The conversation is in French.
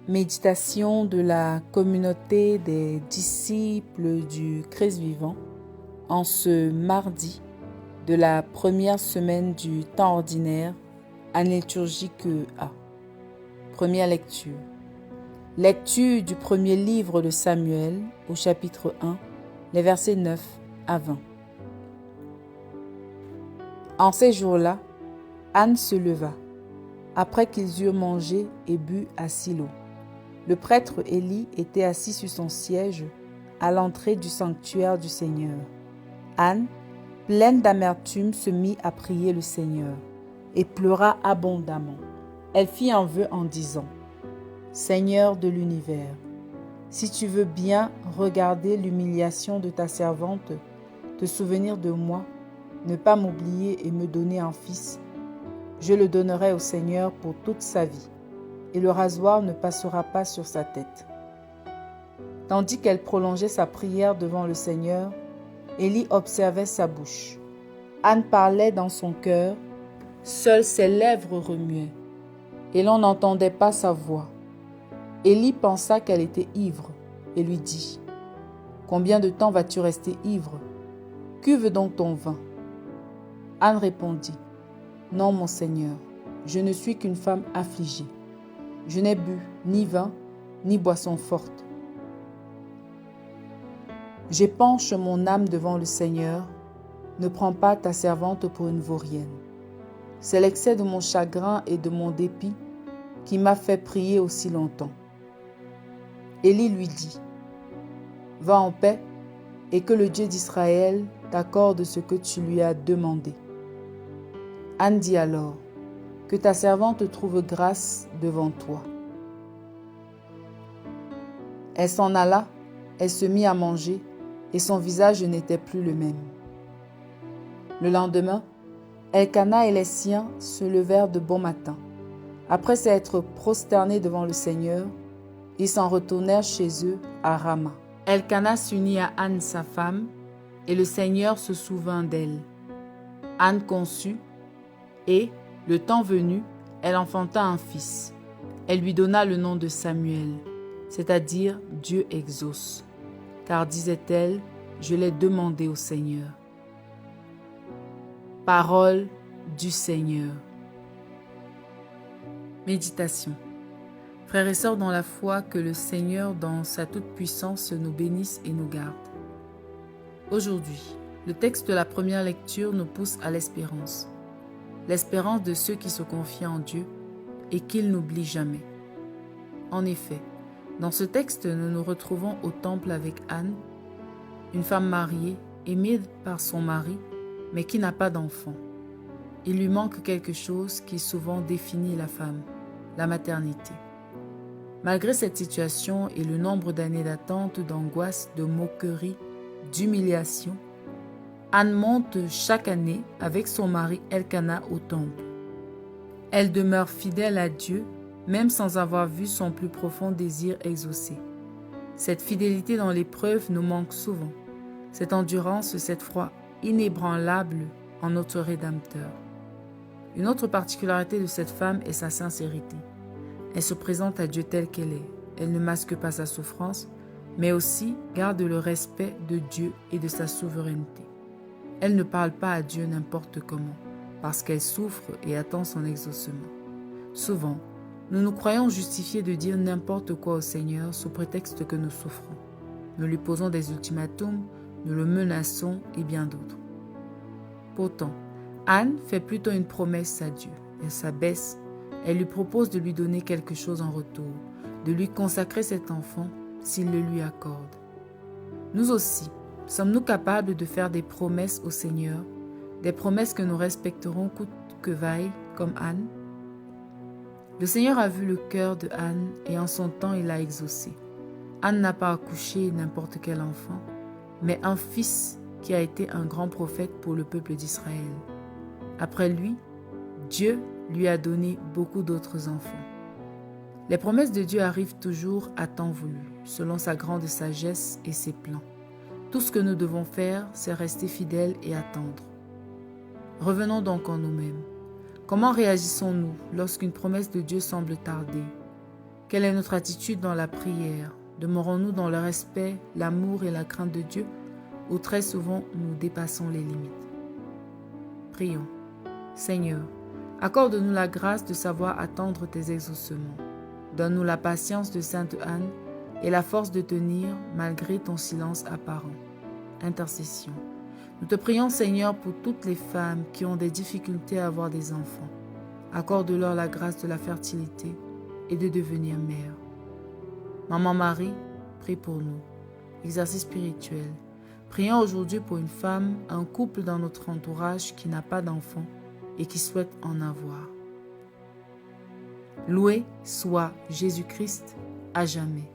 Méditation de la communauté des disciples du Christ vivant en ce mardi de la première semaine du temps ordinaire, année liturgique A. Première lecture. Lecture du premier livre de Samuel au chapitre 1, les versets 9 à 20. En ces jours-là, Anne se leva, après qu'ils eurent mangé et bu à Silo. Le prêtre Élie était assis sur son siège à l'entrée du sanctuaire du Seigneur. Anne, pleine d'amertume, se mit à prier le Seigneur et pleura abondamment. Elle fit un vœu en disant : « Seigneur de l'univers, si tu veux bien regarder l'humiliation de ta servante, te souvenir de moi, ne pas m'oublier et me donner un fils, je le donnerai au Seigneur pour toute sa vie, et le rasoir ne passera pas sur sa tête. » Tandis qu'elle prolongeait sa prière devant le Seigneur, Élie observait sa bouche. Anne parlait dans son cœur, seules ses lèvres remuaient, et l'on n'entendait pas sa voix. Élie pensa qu'elle était ivre, et lui dit : « Combien de temps vas-tu rester ivre ? Cuve donc ton vin. » Anne répondit : « Non, mon Seigneur, je ne suis qu'une femme affligée. Je n'ai bu ni vin, ni boisson forte. J'épanche mon âme devant le Seigneur. Ne prends pas ta servante pour une vaurienne. C'est l'excès de mon chagrin et de mon dépit qui m'a fait prier aussi longtemps. » Élie lui dit : « Va en paix, et que le Dieu d'Israël t'accorde ce que tu lui as demandé. » Anne dit alors : « Que ta servante trouve grâce devant toi. » Elle s'en alla, elle se mit à manger, et son visage n'était plus le même. Le lendemain, Elkana et les siens se levèrent de bon matin. Après s'être prosternés devant le Seigneur, ils s'en retournèrent chez eux à Rama. Elkana s'unit à Anne sa femme, et le Seigneur se souvint d'elle. Anne conçut, et, le temps venu, elle enfanta un fils. Elle lui donna le nom de Samuel, c'est-à-dire Dieu exauce, car disait-elle : je l'ai demandé au Seigneur. Parole du Seigneur. Méditation. Frères et sœurs dans la foi, que le Seigneur dans sa toute-puissance nous bénisse et nous garde. Aujourd'hui, le texte de la première lecture nous pousse à l'espérance. L'espérance de ceux qui se confient en Dieu et qu'il n'oublie jamais. En effet, dans ce texte, nous nous retrouvons au temple avec Anne, une femme mariée, aimée par son mari, mais qui n'a pas d'enfant. Il lui manque quelque chose qui souvent définit la femme, la maternité. Malgré cette situation et le nombre d'années d'attente, d'angoisse, de moquerie, d'humiliation, Anne monte chaque année avec son mari Elkana au temple. Elle demeure fidèle à Dieu, même sans avoir vu son plus profond désir exaucé. Cette fidélité dans l'épreuve nous manque souvent. Cette endurance, cette foi inébranlable en notre Rédempteur. Une autre particularité de cette femme est sa sincérité. Elle se présente à Dieu telle qu'elle est. Elle ne masque pas sa souffrance, mais aussi garde le respect de Dieu et de sa souveraineté. Elle ne parle pas à Dieu n'importe comment, parce qu'elle souffre et attend son exaucement. Souvent, nous nous croyons justifiés de dire n'importe quoi au Seigneur sous prétexte que nous souffrons. Nous lui posons des ultimatums, nous le menaçons et bien d'autres. Pourtant, Anne fait plutôt une promesse à Dieu. Elle s'abaisse, elle lui propose de lui donner quelque chose en retour, de lui consacrer cet enfant s'il le lui accorde. Nous aussi, sommes-nous capables de faire des promesses au Seigneur, des promesses que nous respecterons coûte que vaille, comme Anne ? Le Seigneur a vu le cœur de Anne et en son temps il l'a exaucé. Anne n'a pas accouché n'importe quel enfant, mais un fils qui a été un grand prophète pour le peuple d'Israël. Après lui, Dieu lui a donné beaucoup d'autres enfants. Les promesses de Dieu arrivent toujours à temps voulu, selon sa grande sagesse et ses plans. Tout ce que nous devons faire, c'est rester fidèles et attendre. Revenons donc en nous-mêmes. Comment réagissons-nous lorsqu'une promesse de Dieu semble tarder ? Quelle est notre attitude dans la prière? Demeurons-nous dans le respect, l'amour et la crainte de Dieu, ou très souvent nous dépassons les limites? Prions. Seigneur, accorde-nous la grâce de savoir attendre tes exaucements. Donne-nous la patience de Sainte Anne et la force de tenir malgré ton silence apparent. Intercession. Nous te prions, Seigneur, pour toutes les femmes qui ont des difficultés à avoir des enfants. Accorde-leur la grâce de la fertilité et de devenir mère. Maman Marie, prie pour nous. Exercice spirituel. Prions aujourd'hui pour une femme, un couple dans notre entourage qui n'a pas d'enfant et qui souhaite en avoir. Loué soit Jésus-Christ à jamais.